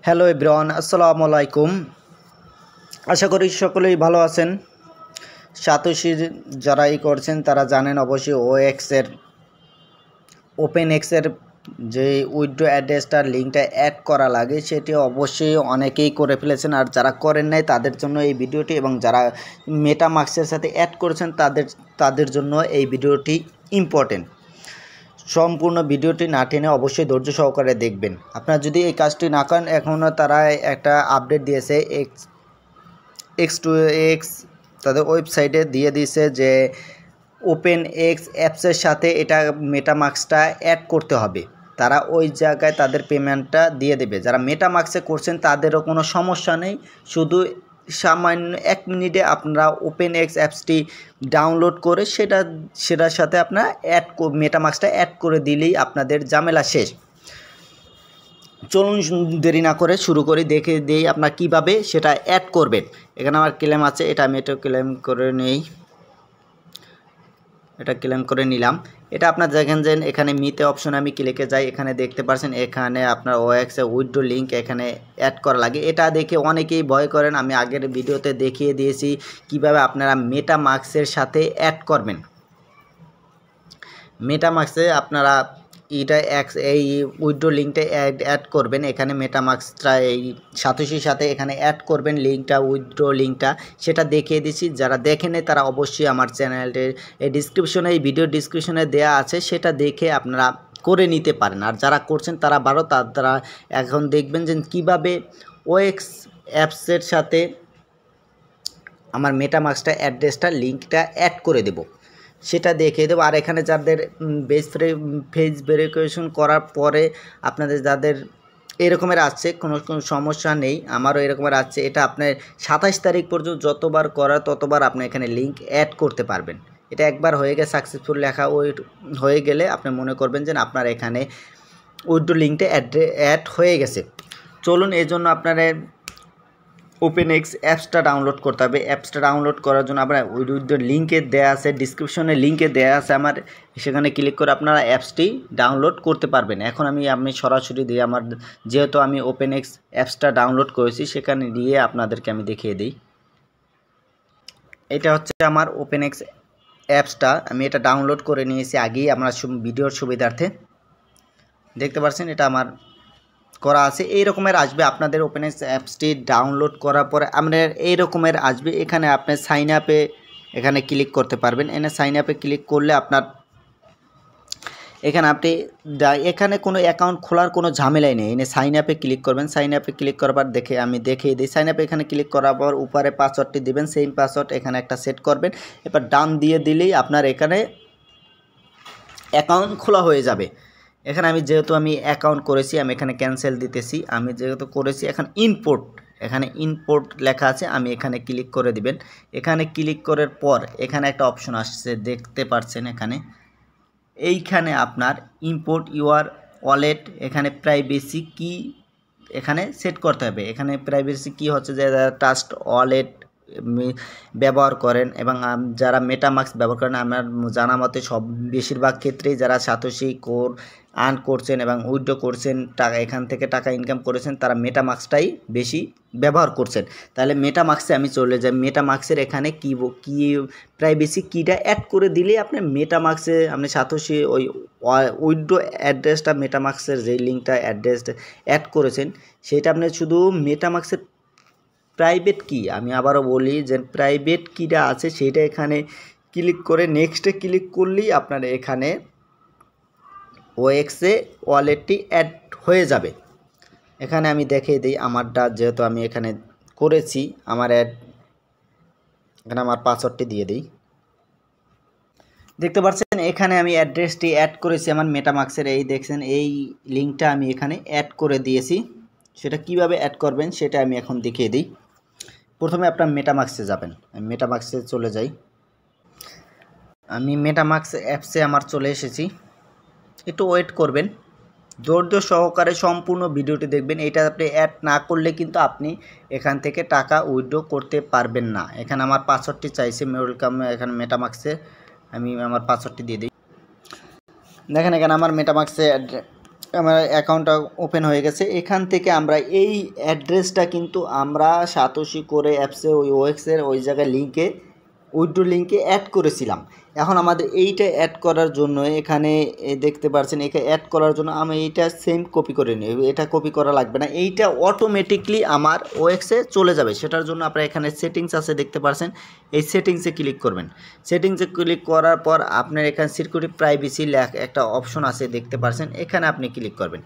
Hello everyone, আসসালামু আলাইকুম। আশা করি সকলেই ভালো আছেন। সাতোশি যারাই করছেন তারা জানেন অবশ্যই ওপেন এক্সের যে উইথড্র অ্যাড্রেসটার লিঙ্কটা অ্যাড করা লাগে সেটি অবশ্যই অনেকেই করে ফেলেছেন, আর যারা করেন নাই তাদের জন্য এই ভিডিওটি, এবং যারা মেটামাস্কের সাথে অ্যাড করেছেন তাদের জন্য এই ভিডিওটি ইম্পর্টেন্ট। সম্পূর্ণ ভিডিওটি না টেনে অবশ্যই ধৈর্য সহকারে দেখবেন। আপনারা যদি এই কাজটি না করেন, এখনও তারা একটা আপডেট দিয়েছে X2X তাদের ওয়েবসাইটে দিয়ে দিয়েছে যে ওপেন এক্স অ্যাপসের সাথে এটা মেটামাস্কটা অ্যাড করতে হবে। তারা ওই জায়গায় তাদের পেমেন্টটা দিয়ে দেবে। যারা মেটামাস্কে করছেন তাদেরও কোনো সমস্যা নেই, শুধু সামান্য 1 মিনিটে আপনারা ওপেন এক্স অ্যাপসটি ডাউনলোড করে সেটার সাথে আপনারা মেটামাস্কটা অ্যাড করে দিলেই আপনাদের ঝামেলা শেষ। চলুন দেরি না করে শুরু করি, দেখে দিই আপনারা কীভাবে সেটা অ্যাড করবেন। এখানে আমার ক্লেম আছে, এটা আমি এটা ক্লেম করে নেই, এটা ক্লেম করে নিলাম। এটা আপনার দেখেন যে এখানে মিতে অপশনে আমি ক্লিকে যাই, এখানে দেখতে পাচ্ছেন এখানে আপনার ওএক্সে উইথড্র লিঙ্ক এখানে অ্যাড করা লাগে। এটা দেখে অনেকেই ভয় করেন, আমি আগের ভিডিওতে দেখিয়ে দিয়েছি কিভাবে আপনারা মেটামাস্কের সাথে অ্যাড করবেন। মেটামাস্কে আপনারা এই উইথড্র লিঙ্কটা অ্যাড করবেন। এখানে মেটামাস্কটা এই সাতোশির সাথে এখানে অ্যাড করবেন লিঙ্কটা, উইথড্র লিঙ্কটা সেটা দেখিয়ে দিচ্ছি। যারা দেখেনি তারা অবশ্যই আমার চ্যানেলটির এই ভিডিও ডিসক্রিপশনে দেওয়া আছে, সেটা দেখে আপনারা করে নিতে পারেন। আর যারা করছেন তারা তারা এখন দেখবেন যে কীভাবে ওএক্স অ্যাপসের সাথে আমার মেটামাস্কটা অ্যাড্রেসটা লিঙ্কটা অ্যাড করে দেব, সেটা দেখিয়ে দেবো। আর এখানে যাদের ফেস ভেরিফিকেশন করার পরে আপনাদের যাদের এরকমের আসছে কোনো সমস্যা নেই, আমারও এরকমের আসছে। এটা আপনার 27 তারিখ পর্যন্ত যতবার করার ততবার আপনি এখানে লিঙ্ক অ্যাড করতে পারবেন। এটা একবার হয়ে গেলে সাকসেসফুল লেখা হয়ে গেলে আপনি মনে করবেন যে আপনার এখানে উইথড্র লিঙ্কটা অ্যাড হয়ে গেছে। চলুন, এই জন্য আপনারা ওপেন এক্স অ্যাপসটা ডাউনলোড করতে হবে। অ্যাপসটা ডাউনলোড করার জন্য আপনার উইথড্র লিঙ্কে দেওয়া আছে, ডিসক্রিপশনে লিঙ্কে দেওয়া আছে আমার, সেখানে ক্লিক করে আপনারা অ্যাপসটি ডাউনলোড করতে পারবেন। এখন আমি সরাসরি দিয়ে যেহেতু আমি ওপেন এক্স অ্যাপসটা ডাউনলোড করেছি সেখানে দিয়ে আপনাদেরকে আমি দেখিয়ে দিই। এটা হচ্ছে আমার ওপেন এক্স অ্যাপসটা, আমি এটা ডাউনলোড করে নিয়েছি আগেই আমার ভিডিওর সুবিধার্থে। দেখতে পাচ্ছেন এটা আমার করা আছে। এই রকমের আসবে আপনাদের ওপেন এক্স অ্যাপসটি ডাউনলোড করার পরে আপনার এই রকমের আসবে। এখানে আপনি সাইন আপে এখানে ক্লিক করতে পারবেন। সাইন আপে ক্লিক করলে আপনার এখানে কোনো অ্যাকাউন্ট খোলার কোনো ঝামেলাই নেই। সাইন আপে ক্লিক করবেন। সাইন আপে ক্লিক করার পর আমি দেখিয়ে দিই। সাইন আপে এখানে ক্লিক করার পর উপরে পাসওয়ার্ডটি দেবেন, সেম পাসওয়ার্ড এখানে একটা সেট করবেন। এবার ডান দিয়ে দিলেই আপনার এখানে অ্যাকাউন্ট খোলা হয়ে যাবে। এখানে যেহেতু আমি অ্যাকাউন্ট করেছি, আমি এখানে ক্যান্সেল দিতেছি। আমি যেহেতু করেছি এখানে ইম্পোর্ট লেখা আছে, আমি এখানে ক্লিক করে দিবেন। এখানে ক্লিক করার পর এখানে একটা অপশন আসছে, দেখতে পাচ্ছেন এইখানে আপনার ইম্পোর্ট ইউর ওয়ালেট, এখানে প্রাইভেসি কি এখানে সেট করতে হবে। এখানে প্রাইভেসি কি হচ্ছে যে ট্রাস্ট ওয়ালেট ব্যবহার করেন এবং যারা মেটামাস্ক ব্যবহার করেন, আমার জানা মতে বেশিরভাগ ক্ষেত্রেই যারা সাতোশি আর্ন করছেন এবং উইথড্র করছেন, এখান থেকে টাকা ইনকাম করেছেন, তারা মেটামাস্কটাই বেশি ব্যবহার করছেন। তাহলে মেটামাস্কে আমি চলে যাই। মেটামাস্কের এখানে কি প্রাইভেসি কিটা অ্যাড করে দিলে আপনি মেটামাস্কে আপনি সাতোশি ওই উইথড্র অ্যাড্রেসটা, মেটামাস্কের যেই লিঙ্কটা অ্যাড্রেস অ্যাড করেছেন সেটা আপনি শুধু মেটামাস্কের প্রাইভেট কি, আমি আবারও বলি যে প্রাইভেট কিটা আছে সেটা এখানে ক্লিক করে নেক্সটে ক্লিক করলেই আপনার এখানে ওএক্সে ওয়ালেটটি অ্যাড হয়ে যাবে। এখানে আমি দেখিয়ে দিই আমারটা, যেহেতু আমি এখানে করেছি এখানে আমার পাসওয়ার্ডটি দিয়ে দিই। দেখতে পাচ্ছেন এখানে আমি অ্যাড্রেসটি অ্যাড করেছি আমার মেটামাস্কের, এই দেখছেন এই লিঙ্কটা আমি এখানে অ্যাড করে দিয়েছি। সেটা কিভাবে অ্যাড করবেন সেটা আমি এখন দেখিয়ে দিই। প্রথমে আপনার মেটামাস্কে যাবেন, আমি মেটামাস্কে চলে যাই। আমি মেটামাস্ক অ্যাপসে আমার চলে এসেছি, একটু ওয়েট করবেন, ধৈর্য সহকারে সম্পূর্ণ ভিডিওটি দেখবেন। এটা আপনি অ্যাড না করলে কিন্তু আপনি এখান থেকে টাকা উইথড্র করতে পারবেন না। এখানে আমার পাসওয়ার্ডটি চাইছে, ওয়েলকাম এখানে মেটামাস্কে আমি আমার পাসওয়ার্ডটি দিয়ে দিই। দেখেন এখানে আমার মেটামাস্কে আমার অ্যাকাউন্টটা ওপেন হয়ে গেছে। এখান থেকে আমরা এই অ্যাড্রেসটা কিন্তু আমরা সাতোশি করে অ্যাপসে ওই ওএক্সের ওই জায়গায় লিঙ্কে উইথড্র লিঙ্কে অ্যাড করেছিলাম। এখন আমাদের এইটা অ্যাড করার জন্য এখানে দেখতে পাচ্ছেন, একে অ্যাড করার জন্য আমি এইটা সেম কপি করে নিই। এটা কপি করা লাগবে না, এইটা অটোমেটিকলি আমার ওএক্সে চলে যাবে। সেটার জন্য আপনারা এখানে সেটিংস আছে দেখতে পাচ্ছেন, এই সেটিংসে ক্লিক করবেন। সেটিংসে ক্লিক করার পর আপনার এখানে সিকিউরিটি প্রাইভেসি একটা অপশন আছে দেখতে পাচ্ছেন, এখানে আপনি ক্লিক করবেন।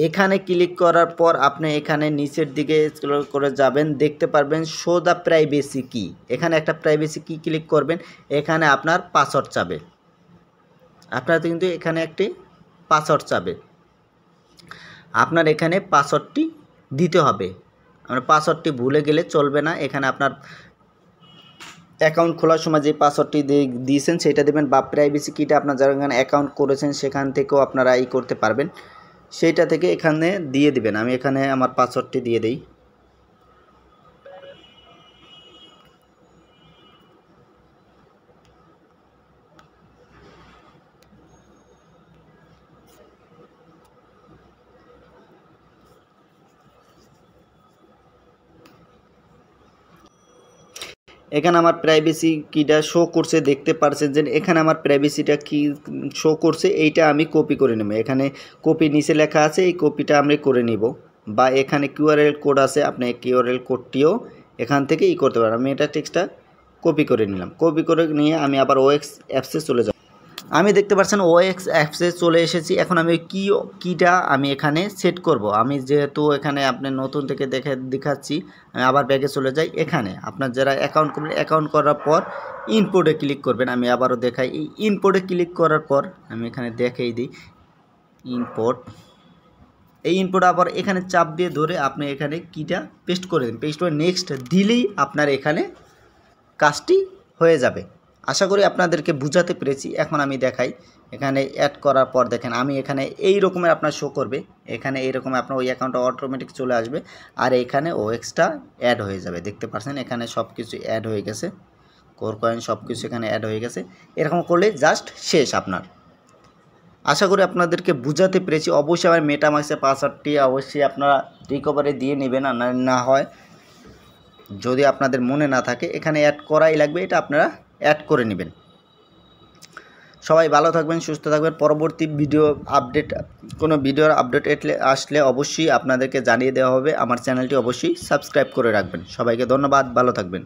এখানে ক্লিক করার পর আপনি এখানে নিচের দিকে স্ক্রল করে যাবেন, দেখতে পারবেন শো দ্য প্রাইভেসি কি। এখানে একটা প্রাইভেসি কি ক্লিক করবেন, এখানে আপনার পাসওয়ার্ড চাবে। আপনার কিন্তু এখানে একটি পাসওয়ার্ড চাবে, আপনার এখানে পাসওয়ার্ডটি দিতে হবে। আপনার পাসওয়ার্ডটি ভুলে গেলে চলবে না। এখানে আপনার অ্যাকাউন্ট খোলার সময় যে পাসওয়ার্ডটি দিয়েছেন সেটা দেবেন, বা প্রাইভেসি কিটা আপনার যারা এখানে অ্যাকাউন্ট করেছেন সেখান থেকেও আপনারা করতে পারবেন, সেইটা থেকে এখানে দিয়ে দিবেন। আমি এখানে আমার পাসওয়ার্ডটি দিয়ে দিই। এখানে আমার প্রাইভেসি কিটা শো করছে, দেখতে পারছেন যে এখানে আমার প্রাইভেসিটা কি শো করছে, এইটা আমি কপি করে নেব। এখানে কপি নিচে লেখা আছে, এই কপিটা আমরা করে নিব, বা এখানে কিউআরএল কোড আছে, আপনি কিউআরএল কোডটিও এখান থেকে করতে পারেন। আমি এটা টেক্সটটা কপি করে নিলাম। কপি করে নিয়ে আমি আবার ওএক্স অ্যাপসে চলে যাব। আমি দেখতে পাচ্ছেন ওএক্স অ্যাপসে চলে এসেছি। এখন আমি কিটা আমি এখানে সেট করব। আমি যেহেতু এখানে আপনি নতুন থেকে দেখাচ্ছি, আমি আবার ব্যাগে চলে যাই। এখানে আপনার যারা অ্যাকাউন্ট করবেন, অ্যাকাউন্ট করার পর ইনপোর্টে ক্লিক করবেন। আমি আবারও দেখাই, এই ইনপোর্টে ক্লিক করার পর আমি এখানে দেখাই দিই ইনপোর্ট। এই ইনপোর্ট আবার এখানে চাপ দিয়ে ধরে আপনি এখানে কিটা পেস্ট করে দিন। পেস্ট করে নেক্সট দিলেই আপনার এখানে কাজটি হয়ে যাবে। আশা করি আপনাদেরকে বুঝাতে পেরেছি। এখন আমি দেখাই, এখানে অ্যাড করার পর দেখেন আমি এখানে এই রকমের আপনার শো করবে। এখানে এই রকম আপনার ওই অ্যাকাউন্টটা অটোমেটিক চলে আসবে, আর এখানে ওএক্সটা অ্যাড হয়ে যাবে। দেখতে পাচ্ছেন এখানে সব কিছু অ্যাড হয়ে গেছে, কোর কয়েন সব কিছু এখানে অ্যাড হয়ে গেছে। এরকম করলে জাস্ট শেষ আপনার। আশা করি আপনাদেরকে বুঝাতে পেরেছি। অবশ্যই আমার মেটামাক্সের পাসওয়ার্ডটি অবশ্যই আপনারা রিকভারি দিয়ে নেবেন, আর না হয় যদি আপনাদের মনে না থাকে এখানে অ্যাড করাই লাগবে, এটা আপনারা অ্যাড করে নেবেন। সবাই ভালো থাকবেন, সুস্থ থাকবেন। পরবর্তী কোনো ভিডিওর আপডেট আসলে অবশ্যই আপনাদেরকে জানিয়ে দেওয়া হবে। আমার চ্যানেলটি অবশ্যই সাবস্ক্রাইব করে রাখবেন। সবাইকে ধন্যবাদ, ভালো থাকবেন।